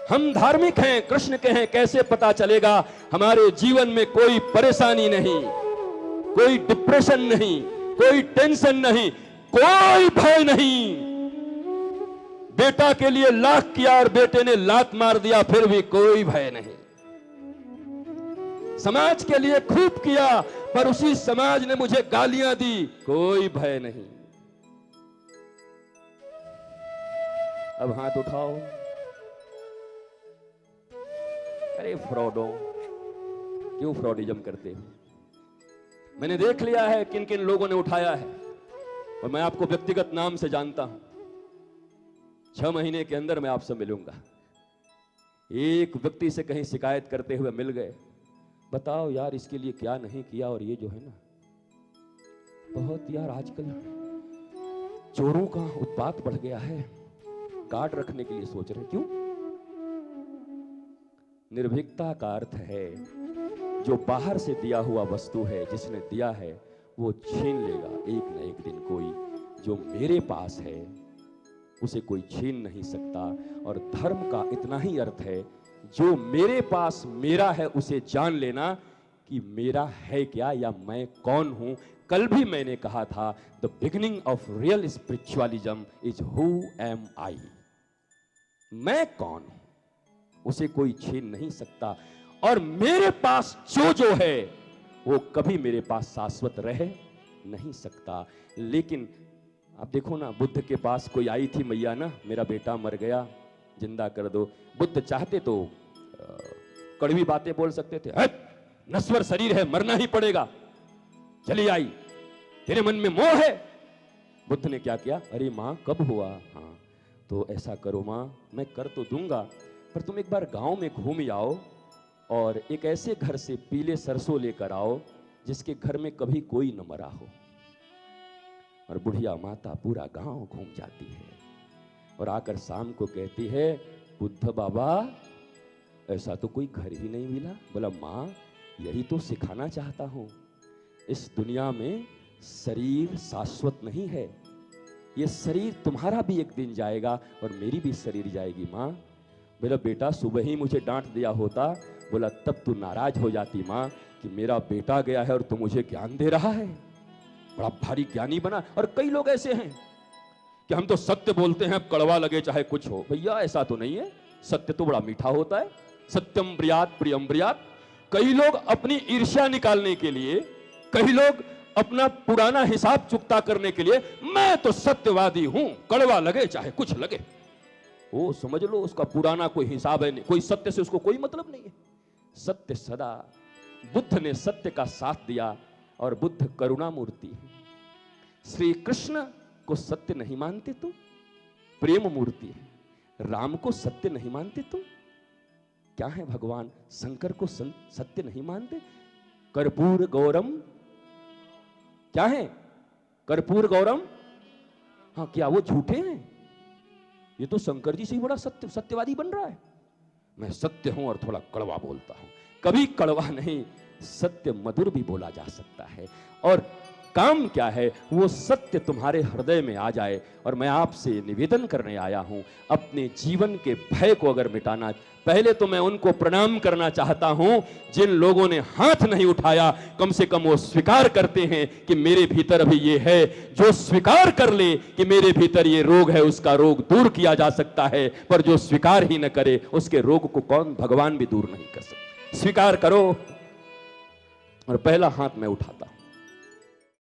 हम धार्मिक हैं, कृष्ण के हैं, कैसे पता चलेगा? हमारे जीवन में कोई परेशानी नहीं, कोई डिप्रेशन नहीं, कोई टेंशन नहीं, कोई भय नहीं। बेटा के लिए लाख किया और बेटे ने लात मार दिया, फिर भी कोई भय नहीं। समाज के लिए खूब किया, पर उसी समाज ने मुझे गालियां दी, कोई भय नहीं। अब हाथ उठाओ। अरे फ्रॉडो, क्यों फ्रॉडिज्म करते हो? मैंने देख लिया है किन किन लोगों ने उठाया है, और मैं आपको व्यक्तिगत नाम से जानता हूं। 6 महीने के अंदर मैं आपसे मिलूंगा। एक व्यक्ति से कहीं शिकायत करते हुए मिल गए, बताओ यार इसके लिए क्या नहीं किया। और ये जो है ना, बहुत यार आजकल चोरों का उत्पात बढ़ गया है, गार्ड रखने के लिए सोच रहे। क्यों? निर्भीकता का अर्थ है जो बाहर से दिया हुआ वस्तु है, जिसने दिया है वो छीन लेगा एक न एक दिन कोई। जो मेरे पास है उसे कोई छीन नहीं सकता। और धर्म का इतना ही अर्थ है, जो मेरे पास मेरा है उसे जान लेना कि मेरा है क्या या मैं कौन हूं। कल भी मैंने कहा था, the beginning of real spiritualism is who am I. मैं कौन हूं उसे कोई छीन नहीं सकता। और मेरे पास जो है वो कभी मेरे पास शाश्वत रह नहीं सकता। लेकिन आप देखो ना, बुद्ध के पास कोई आई थी, मैया ना मेरा बेटा मर गया, जिंदा कर दो। बुद्ध चाहते तो कड़वी बातें बोल सकते थे, नश्वर शरीर है, मरना ही पड़ेगा, चली आई, तेरे मन में मोह है। बुद्ध ने क्या किया? अरे माँ कब हुआ? हाँ तो ऐसा करो माँ, मैं कर तो दूंगा, पर तुम एक बार गांव में घूम आओ और एक ऐसे घर से पीले सरसों लेकर आओ जिसके घर में कभी कोई न मरा हो। और बुढ़िया माता पूरा गांव घूम जाती है और आकर शाम को कहती है, बुद्ध बाबा ऐसा तो कोई घर ही नहीं मिला। बोला माँ यही तो सिखाना चाहता हूं, इस दुनिया में शरीर शाश्वत नहीं है। ये शरीर तुम्हारा भी एक दिन जाएगा और मेरी भी शरीर जाएगी माँ। बोला बेटा सुबह ही मुझे डांट दिया होता। बोला तब तू नाराज हो जाती माँ कि मेरा बेटा गया है और तू मुझे ज्ञान दे रहा है। बड़ा भारी ज्ञानी बना। और कई लोग ऐसे हैं कि हम तो सत्य बोलते हैं, कड़वा लगे चाहे कुछ हो। भैया ऐसा तो नहीं है, सत्य तो बड़ा मीठा होता है। सत्यम ब्रियात प्रियम ब्रियात। कई लोग अपनी ईर्ष्या निकालने के लिए, कई लोग अपना पुराना हिसाब चुकता करने के लिए, मैं तो सत्यवादी हूं, कड़वा लगे चाहे कुछ लगे। वो समझ लो उसका पुराना कोई हिसाब है नहीं, कोई सत्य से उसको कोई मतलब नहीं है। सत्य सदा, बुद्ध ने सत्य का साथ दिया और बुद्ध करुणा मूर्ति है। श्री कृष्ण को सत्य नहीं मानते तुम, प्रेम मूर्ति है। राम को सत्य नहीं मानते तुम, क्या है भगवान शंकर को सत्य नहीं मानते। कर्पूर गौरम, क्या है कर्पूर गौरम? हाँ क्या वो झूठे हैं? ये तो शंकर जी से ही बड़ा सत्यवादी बन रहा है। मैं सत्य हूं और थोड़ा कड़वा बोलता हूं। कभी कड़वा नहीं, सत्य मधुर भी बोला जा सकता है। और काम क्या है? वो सत्य तुम्हारे हृदय में आ जाए। और मैं आपसे निवेदन करने आया हूं, अपने जीवन के भय को अगर मिटाना, पहले तो मैं उनको प्रणाम करना चाहता हूं जिन लोगों ने हाथ नहीं उठाया। कम से कम वो स्वीकार करते हैं कि मेरे भीतर अभी ये है। जो स्वीकार कर ले कि मेरे भीतर ये रोग है, उसका रोग दूर किया जा सकता है। पर जो स्वीकार ही न करे, उसके रोग को कौन, भगवान भी दूर नहीं कर सकते। स्वीकार करो। और पहला हाथ मैं उठाता हूं।